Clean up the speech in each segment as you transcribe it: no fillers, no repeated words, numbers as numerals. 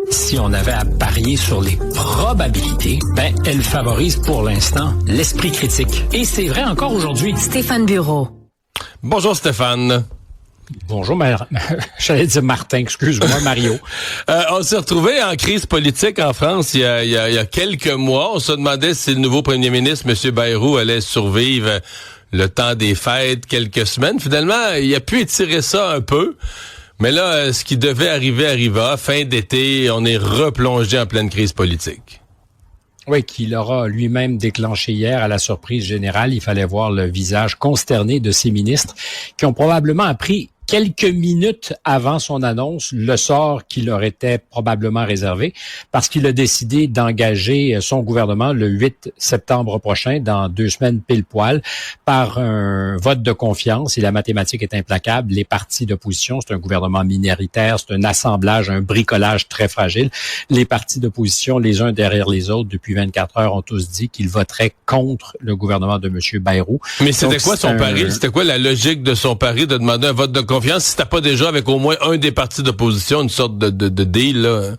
Si on avait à parier sur les probabilités, elle favorise pour l'instant l'esprit critique. Et c'est vrai encore aujourd'hui. Stéphane Bureau. Bonjour Stéphane. Bonjour, j'allais dire Martin, excuse-moi, Mario. On s'est retrouvé en crise politique en France il y a quelques mois. On se demandait si le nouveau premier ministre, M. Bayrou, allait survivre le temps des fêtes, quelques semaines. Finalement, il a pu étirer ça un peu. Mais là, ce qui devait arriver arriva. Fin d'été, on est replongé en pleine crise politique. Oui, qu'il aura lui-même déclenché hier à la surprise générale. Il fallait voir le visage consterné de ses ministres qui ont probablement appris quelques minutes avant son annonce le sort qui leur était probablement réservé parce qu'il a décidé d'engager son gouvernement le 8 septembre prochain, dans 2 semaines pile poil, par un vote de confiance. Et la mathématique est implacable. Les partis d'opposition, c'est un gouvernement minoritaire, c'est un assemblage, un bricolage très fragile. Les partis d'opposition, les uns derrière les autres, depuis 24 heures, ont tous dit qu'ils voteraient contre le gouvernement de M. Bayrou. Mais c'était quoi son pari? C'était quoi la logique de son pari de demander un vote de confiance si t'as pas déjà avec au moins un des partis d'opposition une sorte de deal, là?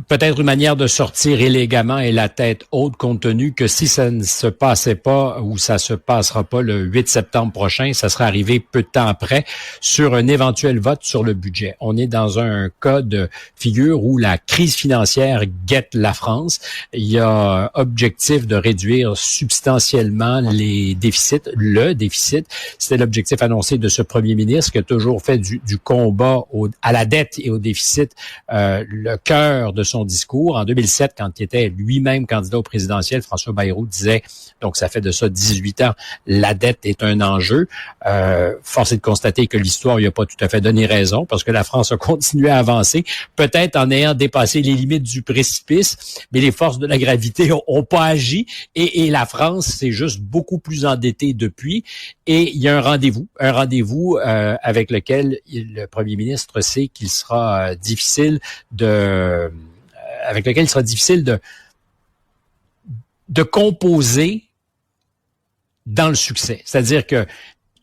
Peut-être une manière de sortir élégamment et la tête haute, compte tenu que si ça ne se passait pas ou ça se passera pas le 8 septembre prochain, ça sera arrivé peu de temps après sur un éventuel vote sur le budget. On est dans un cas de figure où la crise financière guette la France. Il y a objectif de réduire substantiellement les déficits. Le déficit, c'était l'objectif annoncé de ce premier ministre qui a toujours fait du combat à la dette et au déficit le cœur de son discours. En 2007, quand il était lui-même candidat au présidentiel, François Bayrou disait, donc ça fait de ça 18 ans, la dette est un enjeu. Force est de constater que l'histoire lui a pas tout à fait donné raison parce que la France a continué à avancer, peut-être en ayant dépassé les limites du précipice, mais les forces de la gravité ont pas agi et la France s'est juste beaucoup plus endettée depuis. Et il y a un rendez-vous avec lequel le premier ministre sait qu'il sera difficile de composer dans le succès. C'est-à-dire que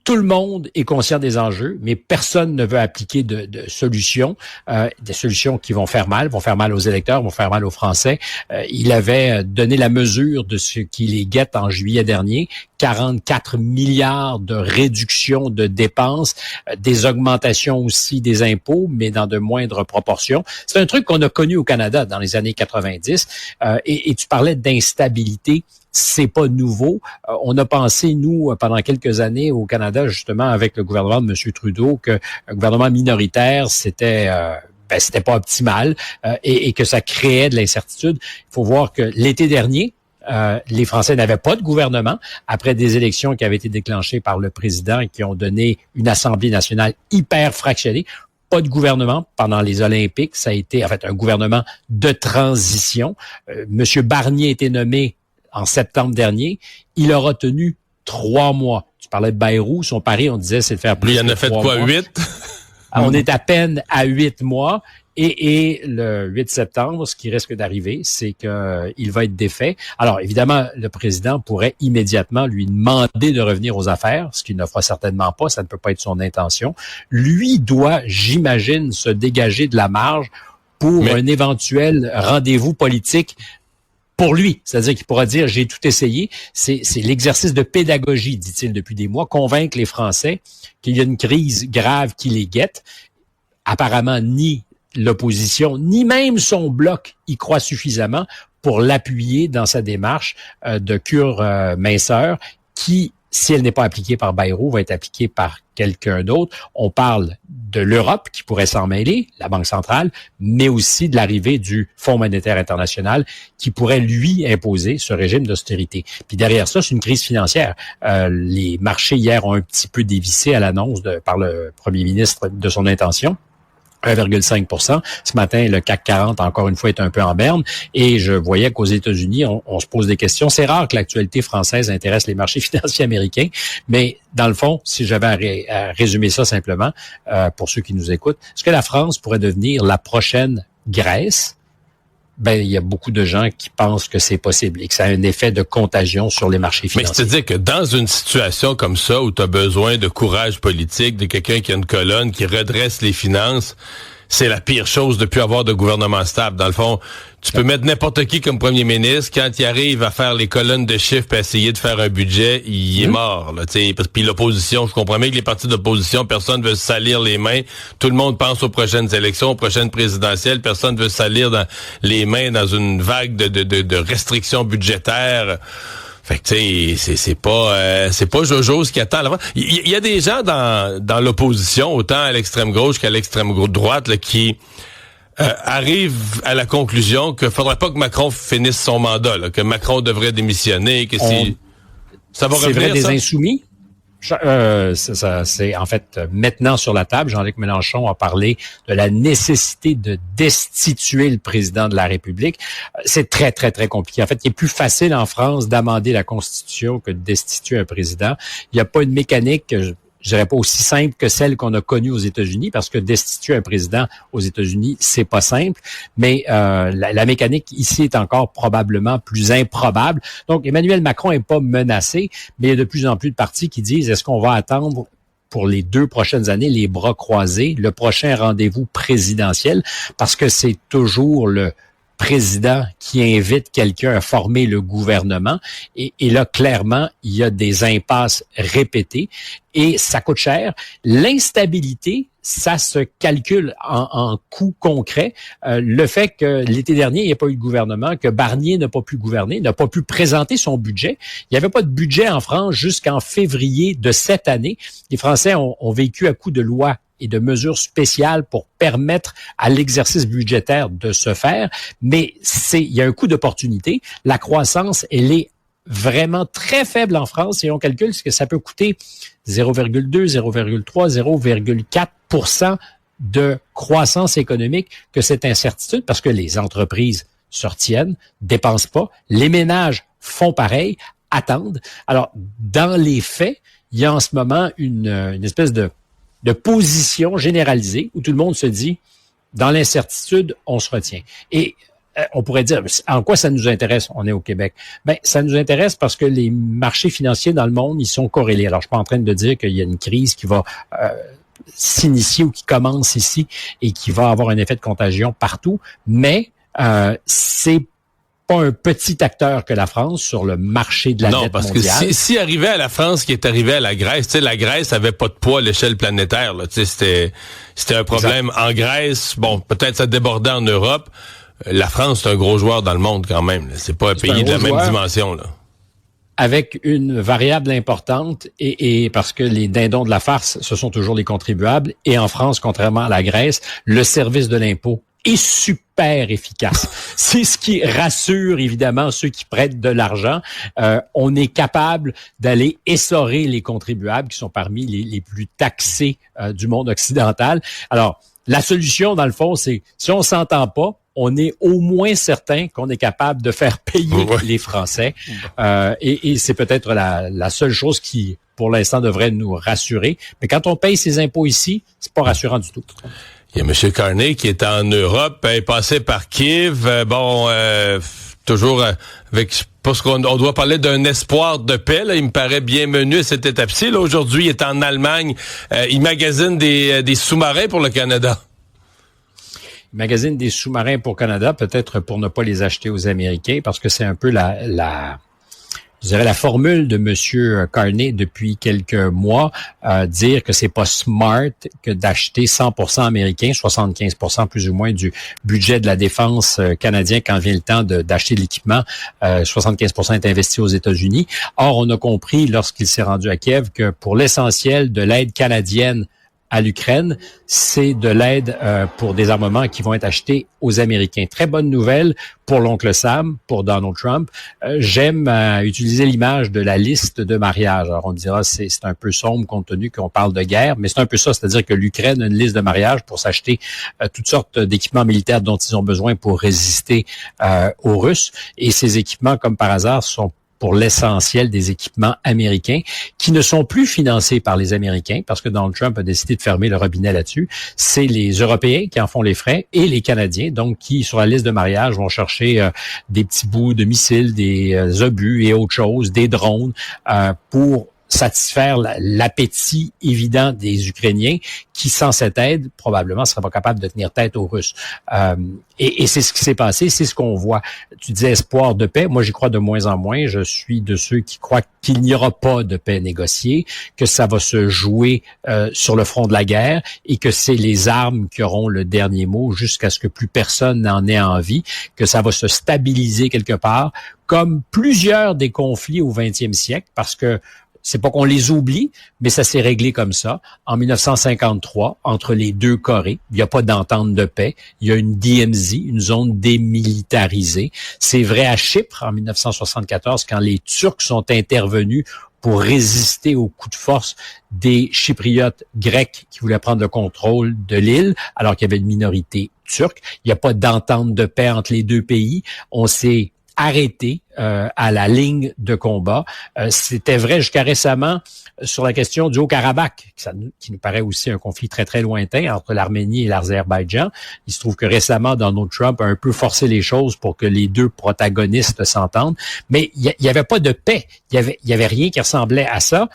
tout le monde est conscient des enjeux, mais personne ne veut appliquer de solutions, des solutions qui vont faire mal aux électeurs, vont faire mal aux Français. Il avait donné la mesure de ce qui les guette en juillet dernier, 44 milliards de réduction de dépenses, des augmentations aussi des impôts, mais dans de moindres proportions. C'est un truc qu'on a connu au Canada dans les années 90, et tu parlais d'instabilité. C'est pas nouveau. On a pensé, nous, pendant quelques années au Canada, justement, avec le gouvernement de M. Trudeau, que un gouvernement minoritaire, c'était pas optimal et que ça créait de l'incertitude. Il faut voir que l'été dernier, les Français n'avaient pas de gouvernement après des élections qui avaient été déclenchées par le président et qui ont donné une Assemblée nationale hyper fractionnée. Pas de gouvernement pendant les Olympiques. Ça a été, en fait, un gouvernement de transition. Monsieur Barnier a été nommé en septembre dernier. Il aura tenu 3 mois. Tu parlais de Bayrou, son pari, on disait, c'est de faire plus. Lui, il en a fait quoi, 8? On est à peine à 8 mois. Et le 8 septembre, ce qui risque d'arriver, c'est qu'il va être défait. Alors, évidemment, le président pourrait immédiatement lui demander de revenir aux affaires, ce qu'il ne fera certainement pas, ça ne peut pas être son intention. Lui doit, j'imagine, se dégager de la marge pour un éventuel rendez-vous politique pour lui. C'est-à-dire qu'il pourra dire, j'ai tout essayé. C'est l'exercice de pédagogie, dit-il depuis des mois, convaincre les Français qu'il y a une crise grave qui les guette. Apparemment, ni l'opposition, ni même son bloc y croit suffisamment pour l'appuyer dans sa démarche de cure minceur qui, si elle n'est pas appliquée par Bayrou, va être appliquée par quelqu'un d'autre. On parle de l'Europe qui pourrait s'en mêler, la Banque centrale, mais aussi de l'arrivée du Fonds monétaire international qui pourrait, lui, imposer ce régime d'austérité. Puis derrière ça, c'est une crise financière. Les marchés hier ont un petit peu dévissé à l'annonce par le premier ministre de son intention. 1,5%. Ce matin, le CAC 40, encore une fois, est un peu en berne. Et je voyais qu'aux États-Unis, on se pose des questions. C'est rare que l'actualité française intéresse les marchés financiers américains. Mais dans le fond, si j'avais à résumer ça simplement, pour ceux qui nous écoutent, est-ce que la France pourrait devenir la prochaine Grèce? Il y a beaucoup de gens qui pensent que c'est possible et que ça a un effet de contagion sur les marchés financiers. Mais c'est-à-dire que dans une situation comme ça où tu as besoin de courage politique, de quelqu'un qui a une colonne, qui redresse les finances, c'est la pire chose de plus avoir de gouvernement stable. Dans le fond, tu peux mettre n'importe qui comme premier ministre. Quand il arrive à faire les colonnes de chiffres et essayer de faire un budget, il est mort. Là, puis l'opposition, je comprends bien que les partis d'opposition, personne veut se salir les mains. Tout le monde pense aux prochaines élections, aux prochaines présidentielles. Personne veut se salir les mains dans une vague de restrictions budgétaires. Fait que tu sais, c'est pas Jojo ce qui attend à l'avant. Il y a des gens dans l'opposition, autant à l'extrême gauche qu'à l'extrême droite, là, qui arrivent à la conclusion qu'il faudrait pas que Macron finisse son mandat, là, que Macron devrait démissionner, que ça va revenir. C'est vrai des ça? Insoumis. C'est en fait maintenant sur la table. Jean-Luc Mélenchon a parlé de la nécessité de destituer le président de la République. C'est très, très, très compliqué. En fait, il est plus facile en France d'amender la Constitution que de destituer un président. Il n'y a pas une mécanique, je dirais pas aussi simple que celle qu'on a connue aux États-Unis, parce que destituer un président aux États-Unis, c'est pas simple, mais la mécanique ici est encore probablement plus improbable. Donc, Emmanuel Macron est pas menacé, mais il y a de plus en plus de partis qui disent, est-ce qu'on va attendre pour les 2 prochaines années, les bras croisés, le prochain rendez-vous présidentiel, parce que c'est toujours le président qui invite quelqu'un à former le gouvernement. Et là, clairement, il y a des impasses répétées et ça coûte cher. L'instabilité, ça se calcule en coûts concrets. Le fait que l'été dernier, il n'y a pas eu de gouvernement, que Barnier n'a pas pu gouverner, n'a pas pu présenter son budget. Il n'y avait pas de budget en France jusqu'en février de cette année. Les Français ont vécu à coups de lois et de mesures spéciales pour permettre à l'exercice budgétaire de se faire. Mais il y a un coût d'opportunité. La croissance, elle est vraiment très faible en France et on calcule ce que ça peut coûter 0,2, 0,3, 0,4% de croissance économique que cette incertitude, parce que les entreprises se retiennent, dépensent pas, les ménages font pareil, attendent. Alors, dans les faits, il y a en ce moment une espèce de position généralisée où tout le monde se dit, dans l'incertitude, on se retient. Et on pourrait dire, en quoi ça nous intéresse? On est au Québec. Ben, ça nous intéresse parce que les marchés financiers dans le monde, ils sont corrélés. Alors, je suis pas en train de dire qu'il y a une crise qui va s'initier ou qui commence ici et qui va avoir un effet de contagion partout, mais c'est pas un petit acteur que la France sur le marché de la dette mondiale. Non, parce que si arrivait à la France qui est arrivé à la Grèce, tu sais, la Grèce avait pas de poids à l'échelle planétaire, là. Tu sais, c'était un problème exact. En Grèce. Bon, peut-être ça débordait en Europe. La France, c'est un gros joueur dans le monde quand même, là. C'est pas un pays de la même dimension, là. Avec une variable importante et parce que les dindons de la farce, ce sont toujours les contribuables. Et en France, contrairement à la Grèce, le service de l'impôt est super efficace. C'est ce qui rassure évidemment ceux qui prêtent de l'argent. On est capable d'aller essorer les contribuables qui sont parmi les plus taxés du monde occidental. Alors, la solution, dans le fond, c'est si on s'entend pas, on est au moins certain qu'on est capable de faire payer les Français. Et c'est peut-être la seule chose qui, pour l'instant, devrait nous rassurer. Mais quand on paye ses impôts ici, c'est pas rassurant du tout. Il y a M. Carney qui est en Europe, est passé par Kiev. Toujours avec... Parce qu'on doit parler d'un espoir de paix. Là. Il me paraît bien menu à cette étape-ci. Là, aujourd'hui, il est en Allemagne. Il magasine des sous-marins pour le Canada. Il magasine des sous-marins pour Canada, peut-être pour ne pas les acheter aux Américains, parce que c'est un peu je dirais la formule de M. Carney depuis quelques mois, dire que c'est pas smart que d'acheter 100% américain, 75% plus ou moins du budget de la défense canadien quand vient le temps d'acheter de l'équipement. 75% est investi aux États-Unis. Or, on a compris lorsqu'il s'est rendu à Kiev que pour l'essentiel de l'aide canadienne à l'Ukraine, c'est de l'aide pour des armements qui vont être achetés aux Américains. Très bonne nouvelle pour l'oncle Sam, pour Donald Trump. J'aime utiliser l'image de la liste de mariage. Alors on dira c'est un peu sombre compte tenu qu'on parle de guerre, mais c'est un peu ça, c'est-à-dire que l'Ukraine a une liste de mariage pour s'acheter toutes sortes d'équipements militaires dont ils ont besoin pour résister aux Russes. Et ces équipements, comme par hasard, sont pour l'essentiel des équipements américains qui ne sont plus financés par les Américains parce que Donald Trump a décidé de fermer le robinet là-dessus. C'est les Européens qui en font les frais et les Canadiens, donc qui, sur la liste de mariage, vont chercher des petits bouts de missiles, des obus et autres choses, des drones pour satisfaire l'appétit évident des Ukrainiens qui, sans cette aide, probablement ne seraient pas capables de tenir tête aux Russes. Et c'est ce qui s'est passé, c'est ce qu'on voit. Tu disais espoir de paix, moi j'y crois de moins en moins. Je suis de ceux qui croient qu'il n'y aura pas de paix négociée, que ça va se jouer sur le front de la guerre et que c'est les armes qui auront le dernier mot jusqu'à ce que plus personne n'en ait envie, que ça va se stabiliser quelque part, comme plusieurs des conflits au 20e siècle, parce que c'est pas qu'on les oublie, mais ça s'est réglé comme ça. En 1953, entre les deux Corées, il n'y a pas d'entente de paix. Il y a une DMZ, une zone démilitarisée. C'est vrai à Chypre, en 1974, quand les Turcs sont intervenus pour résister aux coups de force des Chypriotes grecs qui voulaient prendre le contrôle de l'île, alors qu'il y avait une minorité turque. Il n'y a pas d'entente de paix entre les deux pays. On s'est arrêté à la ligne de combat. C'était vrai jusqu'à récemment sur la question du Haut-Karabakh, qui nous paraît aussi un conflit très, très lointain entre l'Arménie et l'Azerbaïdjan. Il se trouve que récemment, Donald Trump a un peu forcé les choses pour que les deux protagonistes s'entendent. Mais il y avait pas de paix. Il y avait rien qui ressemblait à ça.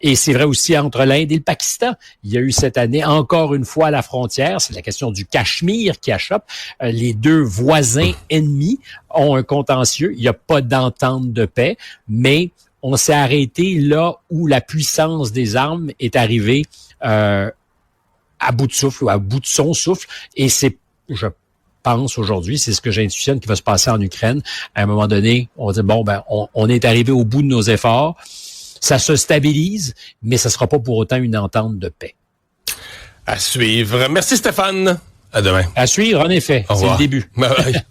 Et c'est vrai aussi entre l'Inde et le Pakistan. Il y a eu cette année, encore une fois, à la frontière, c'est la question du Cachemire qui achoppe. Les deux voisins ennemis ont un contentieux. Il n'y a pas d'entente de paix, mais on s'est arrêté là où la puissance des armes est arrivée à bout de souffle ou à bout de son souffle. Et c'est, je pense aujourd'hui, c'est ce que j'intuitionne qui va se passer en Ukraine. À un moment donné, on dit, bon, ben, on est arrivé au bout de nos efforts. Ça se stabilise, mais ça sera pas pour autant une entente de paix. À suivre. Merci Stéphane. À demain. À suivre, en effet. C'est le début. Bye bye.